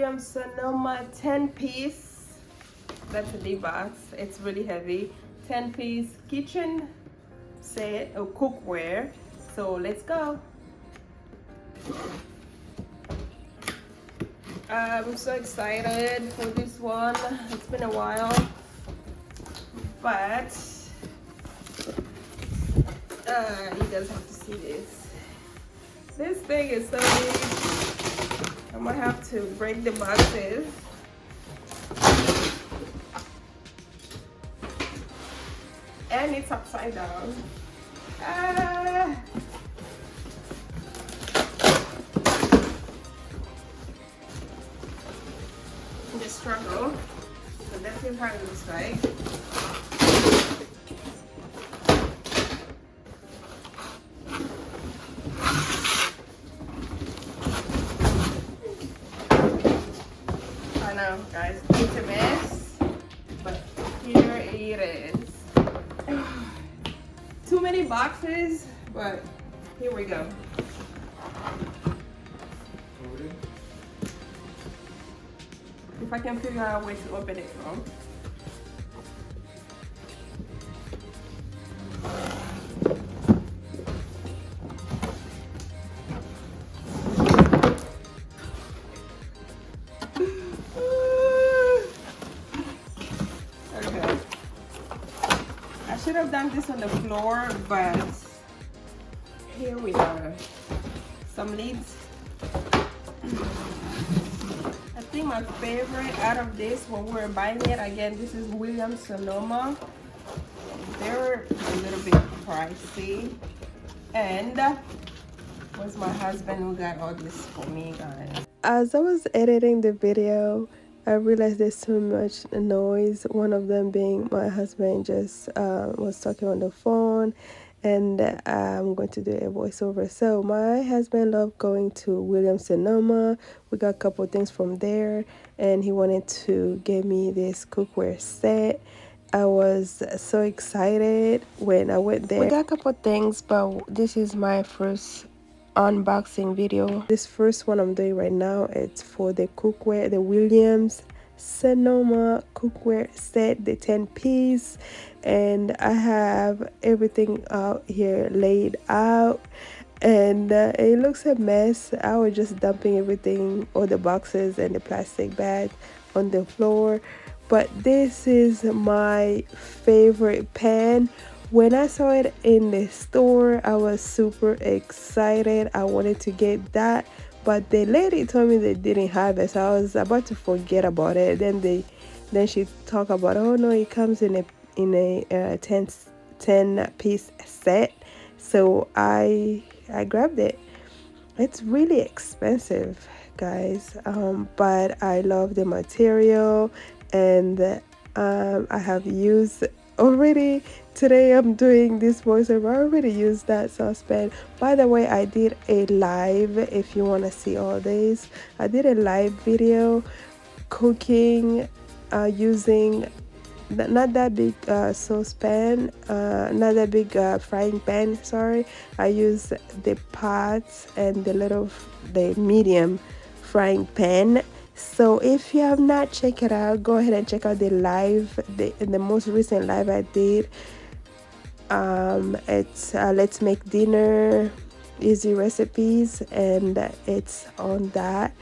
Williams Sonoma 10-piece. That's a big box. It's really heavy. 10-piece kitchen set or cookware. So let's go. I'm so excited for this one. It's been a while, but you guys have to see this. This thing is so big. I might have to break the boxes. And it's upside down. The struggle. So that's how it looks like. I know, guys, it's a mess, but here it is. Too many boxes, but here we go. If I can figure out where to open it from. Okay. I should have done this on the floor, but here we are. Some lids. I think my favorite out of this when we were buying it, again, this is Williams Sonoma. They're a little bit pricey. And was my husband who got all this for me, guys. As I was editing the video, I realized there's too much noise. One of them being my husband just was talking on the phone, and I'm going to do a voiceover. So my husband loved going to Williams Sonoma. We got a couple things from there, and he wanted to give me this cookware set. I was so excited when I went there. We got a couple things, but this is my first unboxing video. This first one I'm doing right now, it's for the cookware, the Williams Sonoma cookware set, the 10-piece, and I have everything out here laid out, and it looks a mess. I was just dumping everything, all the boxes and the plastic bag on the floor, but this is my favorite pan. When I saw it in the store, I was super excited. I wanted to get that, but the lady told me they didn't have it, so I was about to forget about it. Then she talked about, oh no, it comes in a 10-piece set. So I grabbed it. It's really expensive, guys, but I love the material, and I have used already. Today I'm doing this voiceover. I already used that saucepan. By the way, I did a live, if you want to see all this, I did a live video cooking using not that big saucepan, not that big frying pan, sorry. I used the pots and the medium frying pan. So if you have not checked it out, go ahead and check out the live, the most recent live I did. It's let's make dinner, easy recipes, and it's on that.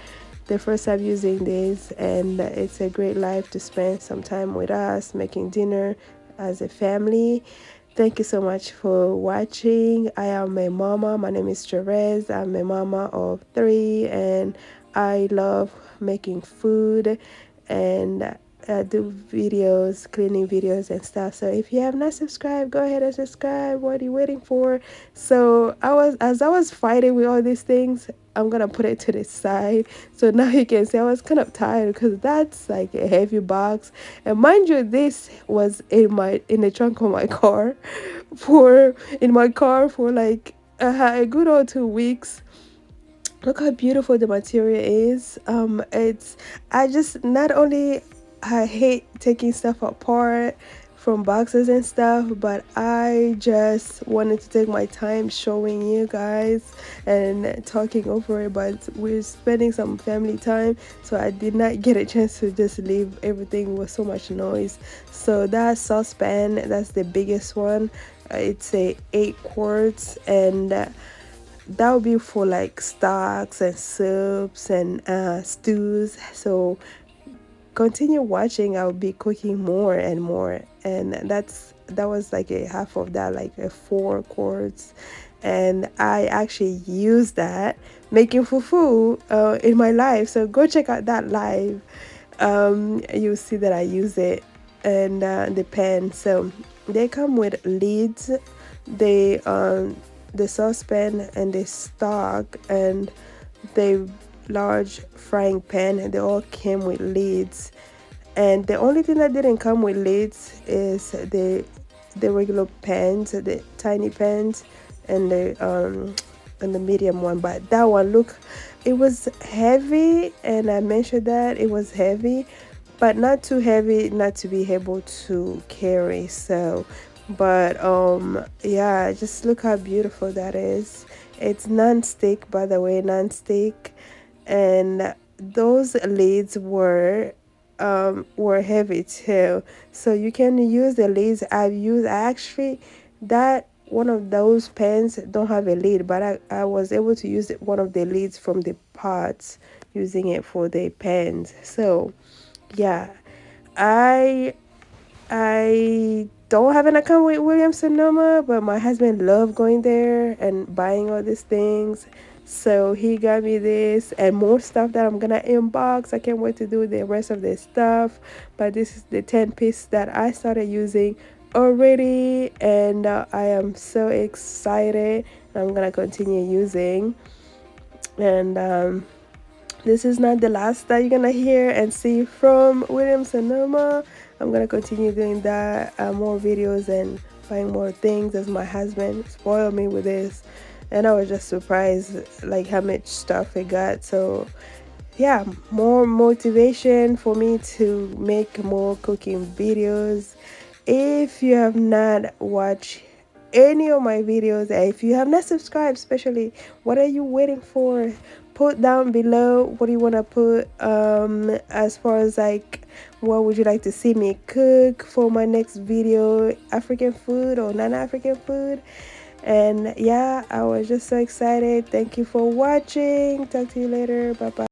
The first time using this, and it's a great life to spend some time with us making dinner as a family. Thank you so much for watching. I am a mama. My name is Therese. I'm a mama of 3, and I love making food and do videos, cleaning videos and stuff. So if you have not subscribed, go ahead and subscribe. What are you waiting for? So as I was fighting with all these things, I'm gonna put it to the side, so now you can see I was kind of tired, because that's like a heavy box. And mind you, this was in the trunk of my car for like a good old 2 weeks. Look how beautiful the material is. I hate taking stuff apart from boxes and stuff, but I just wanted to take my time showing you guys and talking over it. But we're spending some family time, so I did not get a chance to just leave everything with so much noise. So that saucepan, that's the biggest one. It's a 8 quarts, and that would be for like stocks and soups and stews. So continue watching, I'll be cooking more and more. And that was like a half of that, like a 4 quarts. And I actually use that making fufu in my life, so go check out that live. You'll see that I use it. And the pan, so they come with lids. They the saucepan and the stock and the large frying pan, and they all came with lids. And the only thing that didn't come with lids is the regular pans, the tiny pans, and the medium one. But that one, look, it was heavy, and I mentioned that it was heavy, but not too heavy not to be able to carry. So but yeah, just look how beautiful that is. It's non-stick, by the way, non-stick. And those lids were heavy too, so you can use the lids I've used. I actually, that one of those pans don't have a lid, but I was able to use one of the lids from the pots, using it for the pans. So yeah, I I don't have an account with Williams Sonoma, but my husband loved going there and buying all these things. So he got me this and more stuff that I'm gonna inbox. I can't wait to do the rest of the stuff. But this is the 10 piece that I started using already, and I am so excited. I'm gonna continue using. And this is not the last that you're gonna hear and see from Williams Sonoma. I'm gonna continue doing that, more videos and buying more things, as my husband spoiled me with this, and I was just surprised like how much stuff he got. So yeah, more motivation for me to make more cooking videos. If you have not watched any of my videos, if you have not subscribed especially, what are you waiting for? Put down below what do you want to put, as far as like what would you like to see me cook for my next video, African food or non-African food. And yeah, I was just so excited. Thank you for watching. Talk to you later. Bye bye.